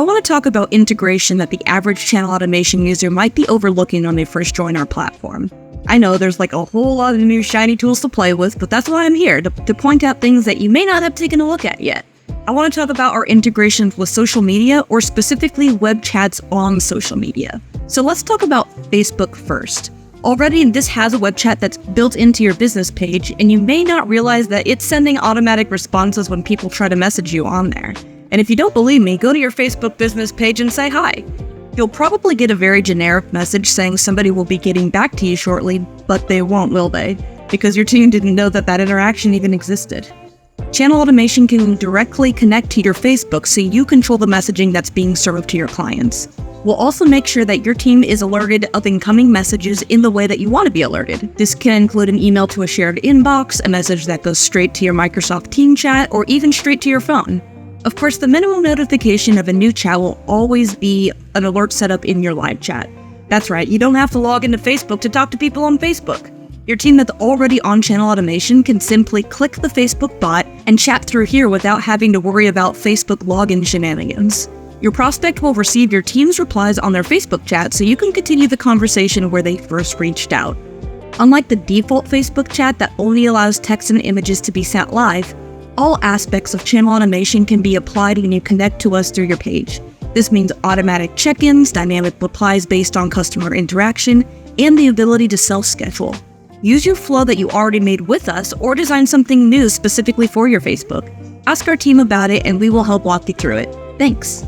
want to talk about integration that the average channel automation user might be overlooking when they first join our platform. I know there's like a whole lot of new shiny tools to play with, but that's why I'm here, to point out things that you may not have taken a look at yet. I want to talk about our integrations with social media, or specifically web chats on social media. So let's talk about Facebook first. Already, this has a web chat that's built into your business page, and you may not realize that it's sending automatic responses when people try to message you on there. And if you don't believe me, go to your Facebook business page and say hi. You'll probably get a very generic message saying somebody will be getting back to you shortly, but they won't, will they? Because your team didn't know that that interaction even existed. Channel automation can directly connect to your Facebook, so you control the messaging that's being served to your clients. We'll also make sure that your team is alerted of incoming messages in the way that you want to be alerted. This can include an email to a shared inbox, a message that goes straight to your Microsoft Team chat, or even straight to your phone. Of course, the minimum notification of a new chat will always be an alert set up in your live chat. That's right, you don't have to log into Facebook to talk to people on Facebook. Your team that's already on channel automation can simply click the Facebook bot and chat through here without having to worry about Facebook login shenanigans. Your prospect will receive your team's replies on their Facebook chat, so you can continue the conversation where they first reached out. Unlike the default Facebook chat that only allows text and images to be sent live, all aspects of channel automation can be applied when you connect to us through your page. This means automatic check-ins, dynamic replies based on customer interaction, and the ability to self-schedule. Use your flow that you already made with us, or design something new specifically for your Facebook. Ask our team about it and we will help walk you through it. Thanks.